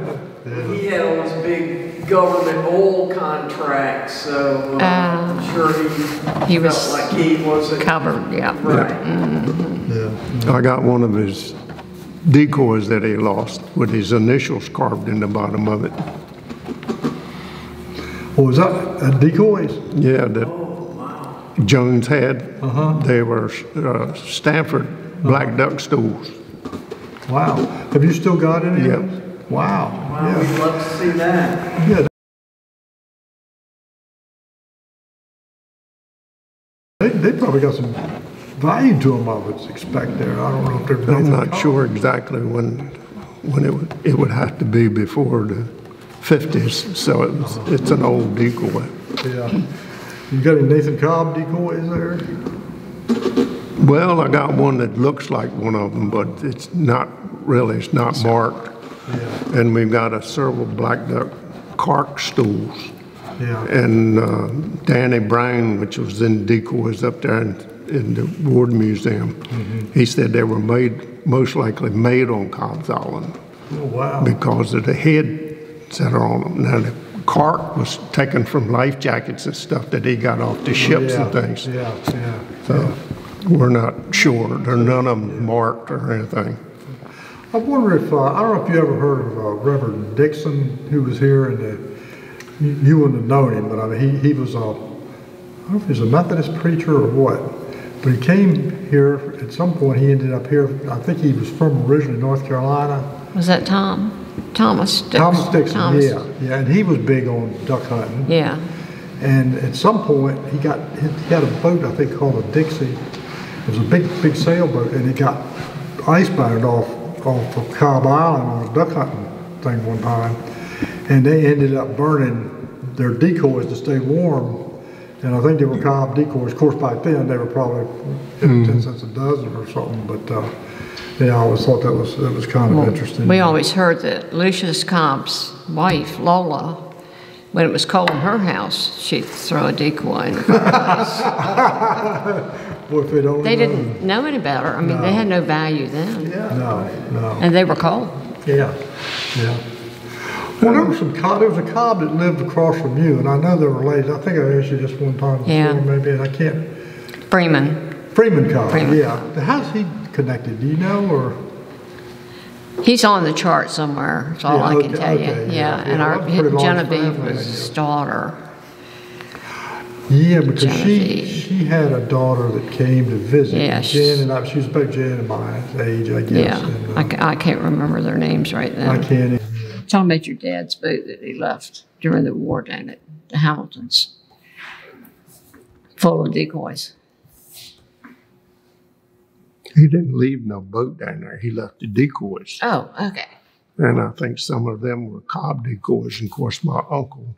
He had all these big government oil contracts, so I'm sure he felt was like he wasn't covered, yeah. right. Yeah. I got one of his decoys that he lost with his initials carved in the bottom of it. Oh, was that decoys? Yeah, that Jones had. They were Stanford black duck stools. Wow. Have you still got any Yeah. of those? Wow. Wow, we'd love to see that. Yeah. They probably got some value to them, I would expect there. I don't know if they're. I'm not sure exactly when it would have to be before the 50s, so it's an old decoy. Yeah. You got any Nathan Cobb decoys there? Well, I got one that looks like one of them, but it's not really, it's not marked. Yeah. And we've got several black duck cark stools. Yeah. And Danny Brown, which was in decoys up there in the Ward Museum, he said they were most likely made on Cobb's Island Oh, wow. because of the heads that are on them. Now, the cark was taken from life jackets and stuff that he got off the ships and things. Yeah. So we're not sure. There are none of them marked or anything. I wonder if, I don't know if you ever heard of Reverend Dixon, who was here, and you wouldn't have known him, but I mean, he was I don't know if he was a Methodist preacher or what, but he came here at some point. He ended up here. I think he was from originally North Carolina. Was that Thomas Dixon? Thomas Dixon, Thomas. yeah, and he was big on duck hunting. Yeah. And at some point, he had a boat, I think, called a Dixie, It was a big sailboat, and it got icebound off of Cobb Island on a duck hunting thing one time, and they ended up burning their decoys to stay warm. And I think they were Cobb decoys. Of course, back then they were probably 10 cents a dozen or something. But yeah, I always thought that was kind of interesting. We always heard that Lucius Cobb's wife, Lola, when it was cold in her house, she'd throw a decoy in the fireplace. Boy, if they'd only They didn't know any better. I mean, they had no value then. No. And they were cold. Yeah. Well, there was a Cobb that lived across from you, and I know they're related. I think I asked you just one time before, maybe, and I can't. Freeman Cobb, yeah. How's he connected? Do you know, or? He's on the chart somewhere. That's all I can tell you. Yeah, and our Genevieve was his daughter. Yeah, because she had a daughter that came to visit. Yeah, she was about Jan and my age, I guess. Yeah, and, I can't remember their names right now. I can't. Tell me about your dad's boat that he left during the war down at the Hamiltons, full of decoys. He didn't leave no boat down there. He left the decoys. Oh, okay. And I think some of them were Cobb decoys. And of course, my uncle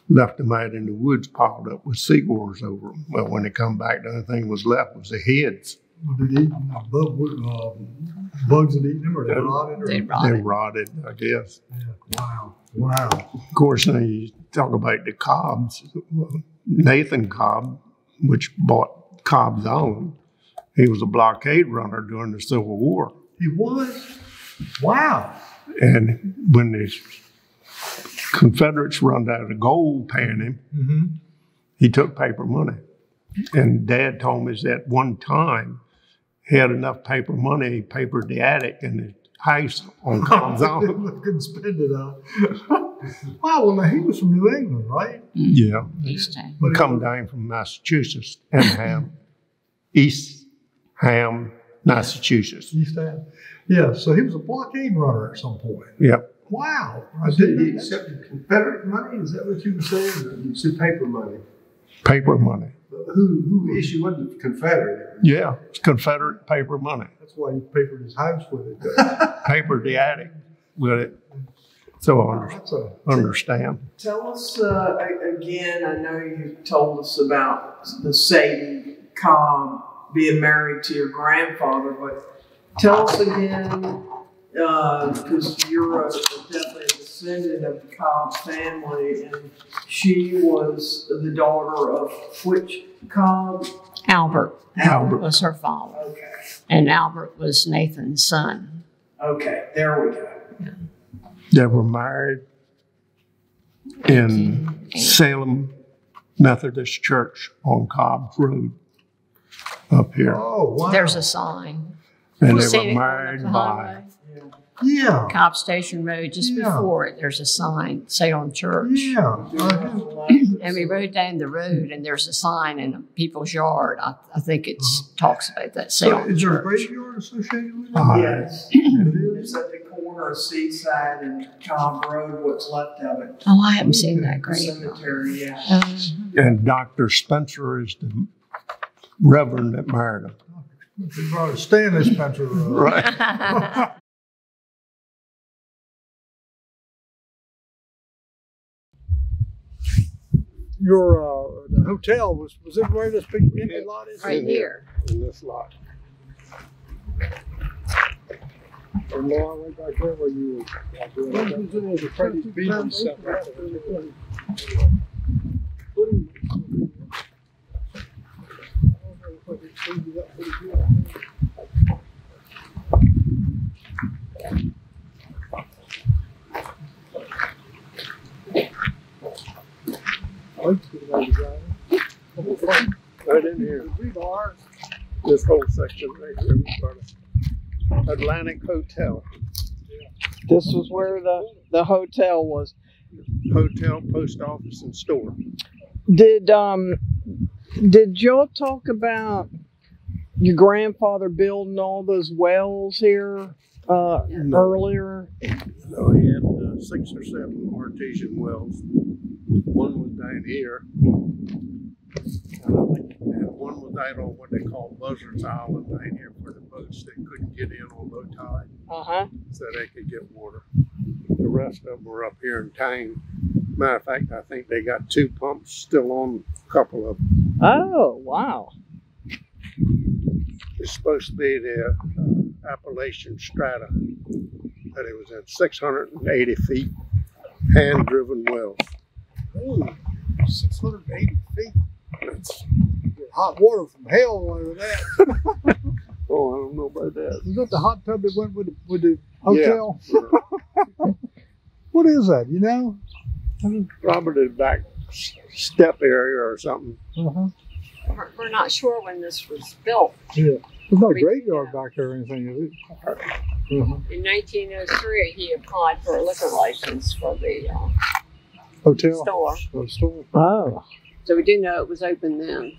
left them out in the woods piled up with seagulls over them. Well, when they come back, the only thing was left was the heads. Did he eat bugs that eat them, or they rotted? They rotted. They rotted, I guess. Yeah. Wow. Of course, now you talk about the Cobbs. Nathan Cobb, which bought Cobb's Island, he was a blockade runner during the Civil War. He was? Wow. And when the Confederates run out of gold paying him, he took paper money. And Dad told me that one time he had enough paper money, he papered the attic in the house on Cobb's Island. Couldn't spend it out. Wow, well, now he was from New England, right? Yeah. Eastham. He come down from Massachusetts, Eastham, Massachusetts. Eastham. Yeah, so he was a blockade runner at some point. Yep. Wow. Did he accept Confederate money? Is that what you were saying? Or you said paper money. Paper money. Who issued wasn't Confederate? Yeah, it's Confederate paper money. That's why he papered his house with it. Papered the attic with it. So I understand. Tell us again, I know you told us about the Sadie Cobb being married to your grandfather, but tell us again, because you're definitely a descendant of the Cobb family, and she was the daughter of which Cobb? Albert. Albert Was her father. Okay. And Albert was Nathan's son. Okay, there we go. They were married in Salem Methodist Church on Cobb Road up here. Oh, wow. There's a sign. And they Seen were it married on the by, highway. Yeah. Cobb Station Road, just before it, there's a sign, Salem Church. Yeah. And we rode down the road, and there's a sign in people's yard. I think it talks about that Salem Is there a Church. graveyard associated with it? Yes. It's at the corner of Seaside and Cobb Road, what's left of it. Oh, I haven't seen that The grave. cemetery, yeah. and Dr. Spencer is the reverend that married him. Stanley Spencer. Right. Your the hotel was it where this big empty lot is? Right here. In this lot. Or Laura, right back there where you were doing the pretty beach and stuff. Right in here. This whole section right here was part of Atlantic Hotel. This was where the hotel was. Hotel, post office, and store. Did y'all talk about your grandfather building all those wells here earlier? No, he had 6 or 7 artesian wells. One was down here. And I think one was was out on what they call Buzzards Island right here for the boats that couldn't get in on low tide. So they could get water. The rest of them were up here in Tang. Matter of fact, I think they got 2 pumps still on a couple of them. Oh, wow. It's supposed to be the Appalachian Strata, but it was at 680 feet, hand-driven wells. Ooh, 680 feet. That's hot water from hell over that. Oh, I don't know about that. Is that the hot tub that went with the hotel? Yeah. What is that, you know? Probably the back step area or something. We're not sure when this was built. Yeah. There's no graveyard back there or anything, is it? In 1903, he applied for a liquor license for the Hotel? store. Oh, store. Oh. So we do know it was open then.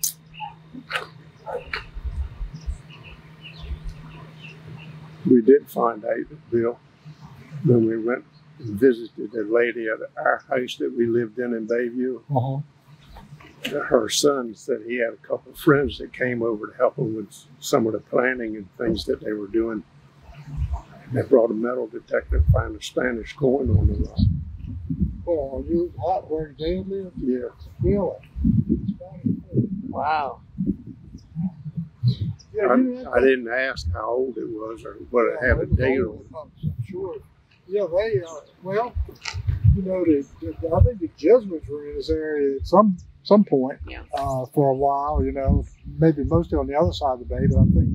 We did find out, Bill, when we went and visited a lady at our house that we lived in Bayview. Her son said he had a couple of friends that came over to help him with some of the planning and things that they were doing. They brought a metal detector and found a Spanish coin on the rock. Oh, you hot where they live? Yeah. Really? Wow. Yeah, I didn't ask how old it was or what it had a date on it. I'm sure. Yeah, they, well, you know, I think the Jesuits were in this area at some point for a while, you know, maybe mostly on the other side of the bay, but I think,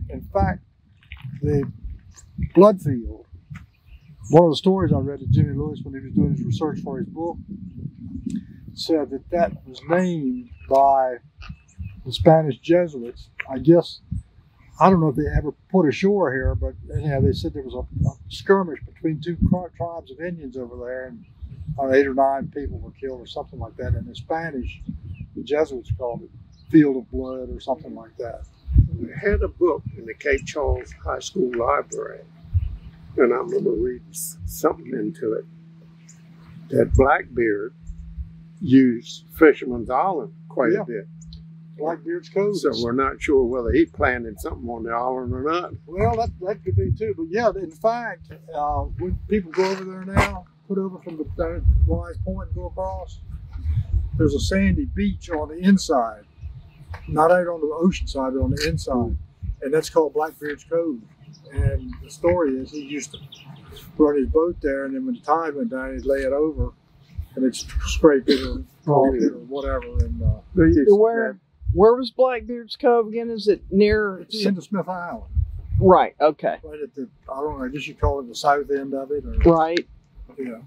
in fact, the Bloodfield, one of the stories I read to Jimmy Lewis when he was doing his research for his book, said that that was named by the Spanish Jesuits. I guess, I don't know if they ever put ashore here, but anyhow, they said there was a skirmish between 2 tribes of Indians over there, and 8 or 9 people were killed or something like that. And in Spanish, the Jesuits called it Field of Blood or something like that. We had a book in the Cape Charles High School library, and I remember reading something into it that Blackbeard used Fisherman's Island quite a bit. Blackbeard's Cove. So we're not sure whether he planted something on the island or not. Well, that could be too. But yeah, in fact, when people go over there now, put over from the Wise Point and go across, there's a sandy beach on the inside. Not out on the ocean side, but on the inside. And that's called Blackbeard's Cove. And the story is he used to run his boat there, and then when the tide went down, he'd lay it over, and it'd scrape it or fall it or whatever. And where was Blackbeard's Cove again? Is it near? It's the end of Smith Island. Right, okay. Right at the, I don't know, I guess you call it the south end of it. Or, right. Yeah.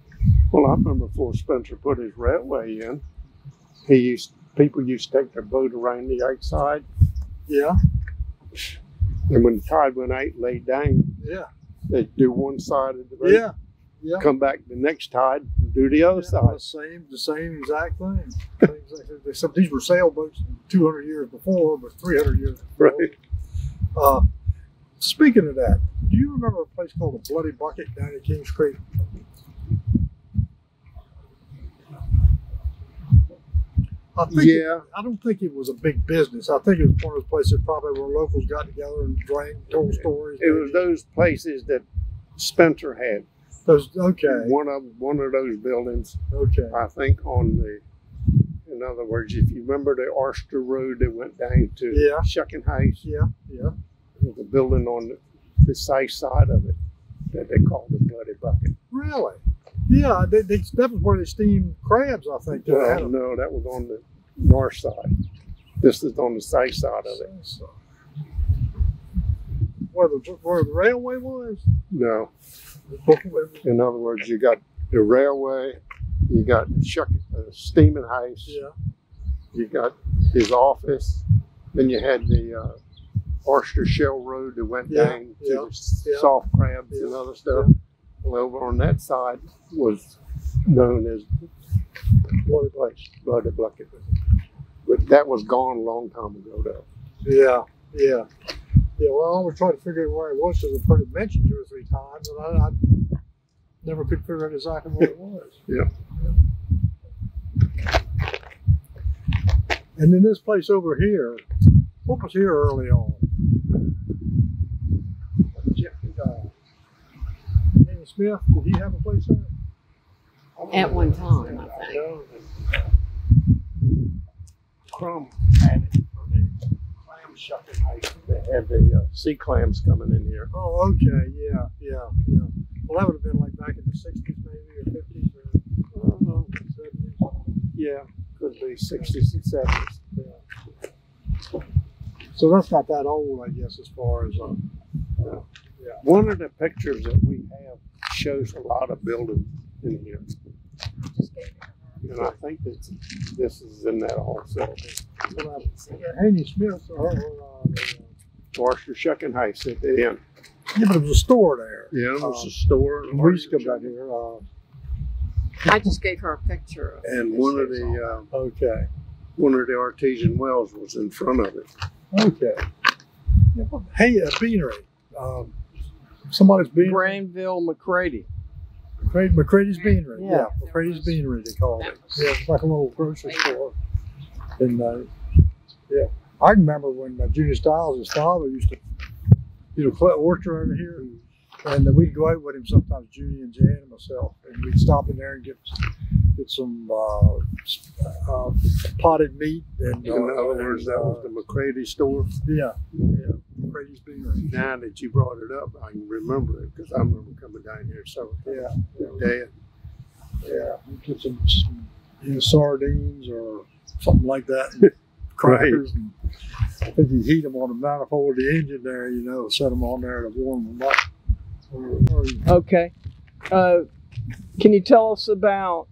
Well, I remember before Spencer put his railway in, people used to take their boat around the outside. Yeah. And when the tide went out, laid down, they'd do one side of the boat. Yeah. Come back the next tide and do the other side. The same exact thing. Except these were sailboats 200 years before, but 300 years before. Right. Speaking of that, do you remember a place called the Bloody Bucket down at Kings Creek? I don't think it was a big business. I think it was one of those places probably where locals got together and drank, told stories. It was those places that Spencer had. One of those buildings. Okay. I think in other words, if you remember the Oyster Road that went down to Shucking House. Yeah. There's a building on the south side of it that they called the Bloody Bucket. Really? Yeah, that was where they steamed crabs, I think. No, that was on the north side. This is on the south side of it. Where the railway was? No. In other words, you got the railway, you got steaming house, you got his office, then you had the Oyster Shell Road that went down to the soft crabs and other stuff. Well, over on that side was known as Bloody Bucket. But that was gone a long time ago, though. Yeah, well, I always tried to figure out where it was because I've heard it mentioned 2 or 3 times, and I never could figure out exactly where it was. And then this place over here, What was here early on? Danny Smith, did he have a place there? At one time, I think. Crumb had it for the clam shucking house. They had the sea clams coming in here. Oh, okay, yeah. Well, that would have been like back in the 60s maybe, or 50s, or 70s. Yeah, could be 60s and 70s. Yeah. So that's not that old, I guess, as far as, yeah. One of the pictures that we have shows a lot of buildings in here. And I think this is in that also. Haney Smith, Oyster Shucking House at the end. yeah, but it was a store there. Yeah, it was a store. We used to come back here. I just gave her a picture of And one of the Okay. artesian wells was in front of it. Okay. Yeah, hey, beanery. Somebody's beanery. Granville McCready. McCready's Beanery. Yeah. Yeah, McCready's Beanery, they call it. Yeah, it's like a little grocery store. And yeah, I remember when Junior Stiles, his father, used to, collect orchard over here, and we'd go out with him sometimes, Judy and Jan and myself, and we'd stop in there and get some potted meat. And In other words, that was the McCready store. Yeah, McCready's Beanery. Now that you brought it up, I can remember it because I remember coming down here several times. Dad. Yeah, get some sardines or something like that, crackers. And I think you heat them on the manifold of the engine there, set them on there to warm them up. Okay. Can you tell us about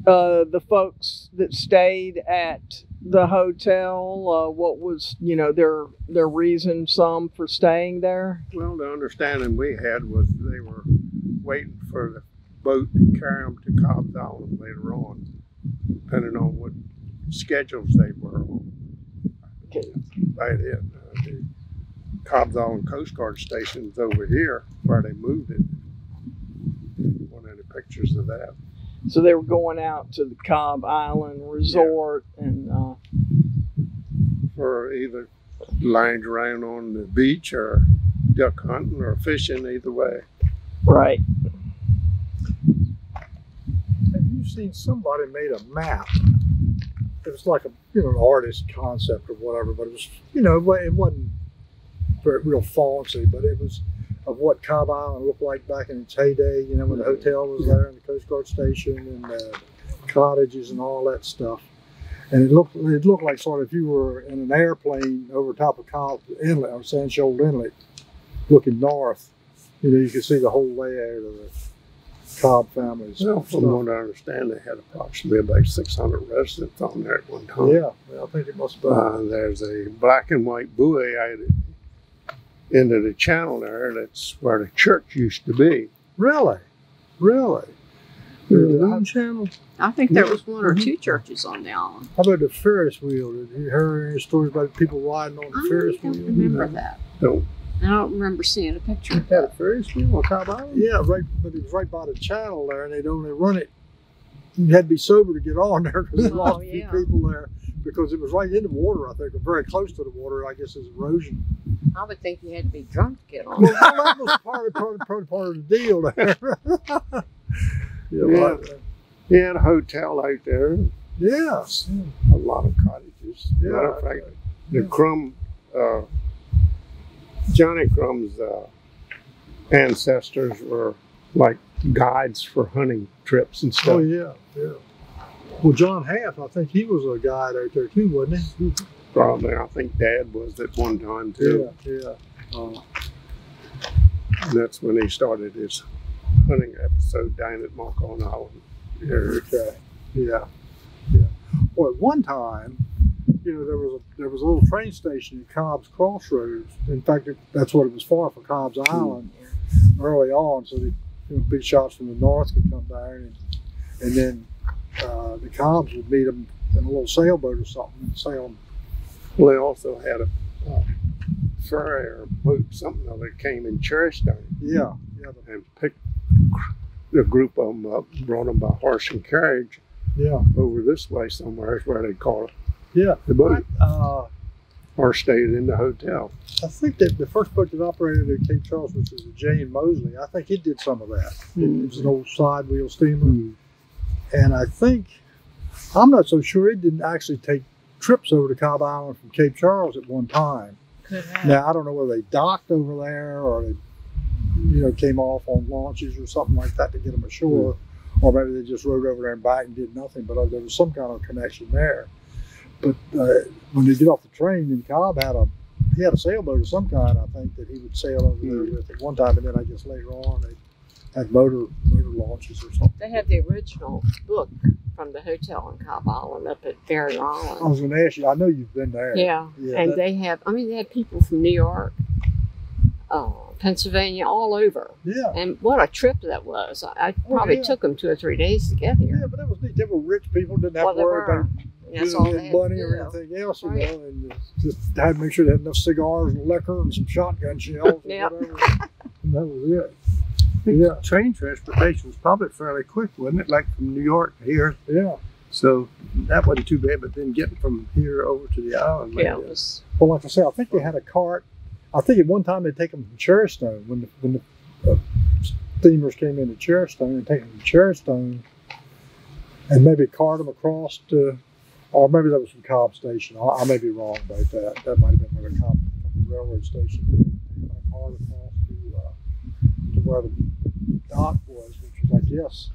the folks that stayed at the hotel? What was, their reason, some for staying there? Well, the understanding we had was they were waiting for the boat to carry them to Cobb's Island later on, depending on what schedules they were on. About it. The Cobb's Island Coast Guard station's over here where they moved it. One of the pictures of that. So they were going out to the Cobb Island Resort and for either lounge around on the beach or duck hunting or fishing, either way. right. Have you seen somebody made a map? It was like an artist concept or whatever, but it was, it wasn't very real fancy, but it was of what Cobb Island looked like back in its heyday, when the hotel was there and the Coast Guard station and the cottages and all that stuff. And it looked like sort of if you were in an airplane over top of Cobb Inlet or Sand Shoal Inlet, looking north, you could see the whole layout of the Cobb families. Well, from what I understand, they had approximately about 600 residents on there at one time. Yeah, I think it must have been. There's a black and white buoy out into the channel there. That's where the church used to be. Really? The Moon Channel? I think there was one or two churches on the island. How about the Ferris wheel? Did you hear any stories about people riding on the Ferris I wheel? don't remember that. No. I don't remember seeing a picture of Had a that. Ferris wheel on Cobb Island? Yeah, right. But it was right by the channel there, and they'd only run it. You had to be sober to get on there because there lost a few people there because it was right in the water. I think, or very close to the water. I guess is erosion. I would think you had to be drunk to get on. Well, that was part of the deal there. Yeah. He had a hotel out there. Yeah. A lot of cottages. Matter of fact, the Crumb, Johnny Crumb's ancestors were like guides for hunting trips and stuff. Oh yeah. Well, John Half, I think he was a guide out there too, wasn't he? Probably. I think Dad was at one time too. Yeah. And that's when he started his hunting episode down at Moncton Island. Okay. Yeah. Well, at one time, there was a little train station at Cobb's Crossroads. In fact, that's what it was for Cobb's Island early on, so that big shots from the north could come down, and then the Cobbs would meet them in a little sailboat or something in Salem. Well, they also had a ferry or boat, something that came and cherished them. Yeah. And picked a group of them up, brought them by horse and carriage Yeah. over this way somewhere is where they call it. Yeah. The boat. or stayed in the hotel. I think that the first boat that operated at Cape Charles, which was the Jane Mosley, I think it did some of that. It was an old side wheel steamer. And I think, I'm not so sure, it didn't actually take trips over to Cobb Island from Cape Charles at one time. Now, I don't know whether they docked over there or they, came off on launches or something like that to get them ashore. Or maybe they just rode over there and back and did nothing, but there was some kind of connection there. But when they get off the train, then Cobb had a sailboat of some kind, I think, that he would sail over there with at one time, and then I guess later on they had motor launches or something. They have the original book from the hotel on Cobb Island up at Ferry Island. I was going to ask you, I know you've been there. Yeah, and they had people from New York, Pennsylvania, all over. Yeah. And what a trip that was. I probably took them 2 or 3 days to get here. Yeah, but that was neat. They were rich people, didn't have to worry about that's all they had money or anything else, and just had to make sure they had enough cigars and liquor and some shotgun shells and whatever. And that was it. Yeah. Train transportation was probably fairly quick, wasn't it? Like from New York to here. Yeah. So that wasn't too bad, but then getting from here over to the island. Yeah, it was. Well, like I say, I think they had a cart. I think at one time they'd take them from Cherrystone when the steamers came into Cherrystone, and take them from Cherrystone and maybe cart them across to, or maybe that was from Cobb Station. I may be wrong about that. That might have been where the Cobb railroad station cart across to where the dock was, which was, I guess.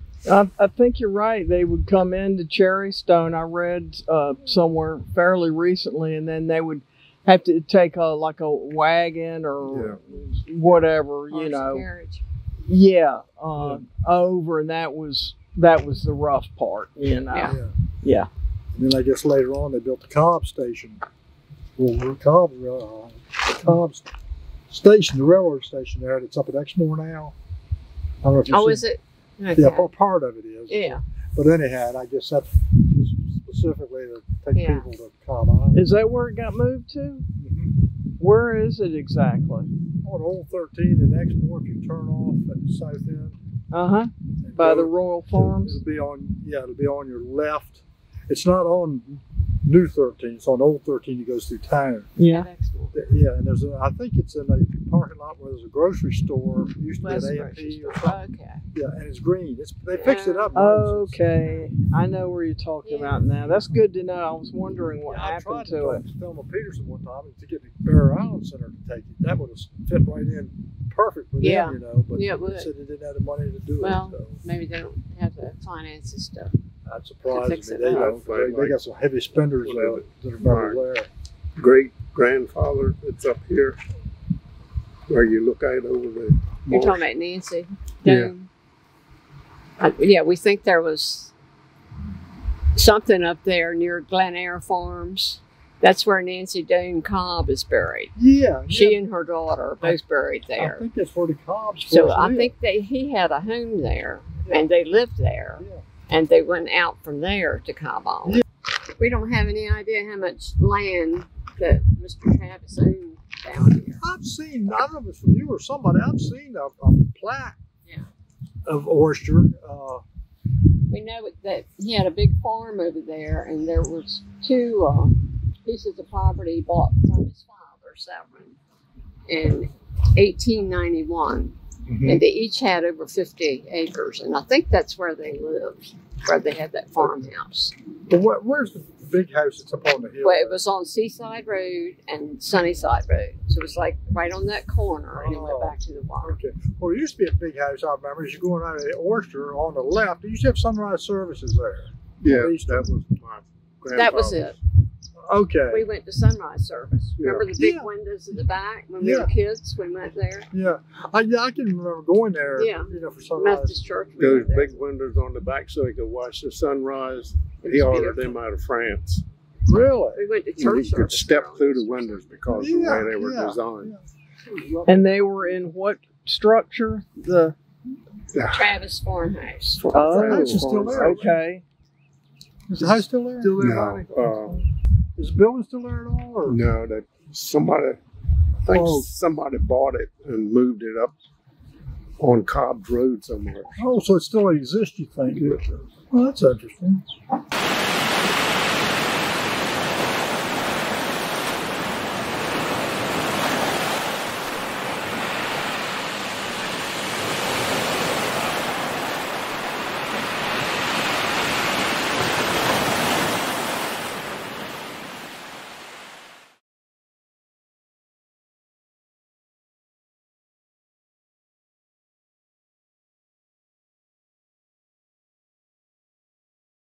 I think you're right. They would come into Cherrystone. I read somewhere fairly recently, and then they would have to take a wagon or whatever, Carriage. Yeah, over, and that was the rough part, Yeah. And then I guess later on they built the Cobb Station. Well, Cobb's station, the railroad station there, that's up at Exmoor now. I don't know if Oh, is it? Okay. Yeah, part of it is. Yeah. But anyhow, I guess that's specifically to take people to Cobb Island. Is that where it got moved to? Where is it exactly? On Old 13 in Exmoor, if you turn off at the south end. By the Royal Farms? It'll be on your left. It's not on New 13, it's on Old 13 that goes through town. Yeah. Yeah, and I think it's in a parking lot where there's a grocery store. It used to be an A&P or something. Okay. Yeah, and it's green. They fixed it up. Okay, I know where you're talking about now. That's good to know. I was wondering what happened to it. I tried to Thelma Peterson one time to get the Bear Island Center to take it. That would have fit right in perfect with them, but they said they didn't have the money to do it. Well, so. maybe they don't have the finances stuff. That surprises me. They got some heavy spenders that are better there. Great grandfather that's up here, where you look out over the. You're talking about Nancy Doane? Yeah, we think there was something up there near Glen Air Farms. That's where Nancy Doane Cobb is buried. Yeah. She and her daughter are both buried there. I think that's where the Cobbs So I think he had a home there, and they lived there. Yeah. And they went out from there to Cobb Island. Yeah. We don't have any idea how much land that Mr. Travis owned down here. I've seen, I don't know if it's from you or somebody, I've seen a plaque of Oyster. We know that he had a big farm over there, and there was 2 pieces of property bought from his father, Severn, in 1891. And they each had over 50 acres, and I think that's where they lived, where they had that farmhouse. But where's the big house that's up on the hill? Well, it was on Seaside Road and Sunnyside Road, so it was like right on that corner, and it went back to the water. Okay. Well, there used to be a big house, I remember, as you're going out of the Oyster on the left. They used to have sunrise services there. Yeah, that was my grandfather. That was it. Okay. We went to sunrise service. Remember the big windows in the back when we were kids? We went there. Yeah, I can remember going there. For sunrise. Methodist Church. Those big windows on the back so he could watch the sunrise. He ordered them out of France. Really? We went to church. You could step through the windows because of the way they were designed. Yeah. And they were in what structure? The Travis farmhouse. The house is still there. Okay. Is the house still there? Still there, No, Bonnie? Is the building still there at all? Or? no, that somebody bought it and moved it up on Cobb's Road somewhere. Oh, so it still exists, you think? Yeah. Well, that's interesting.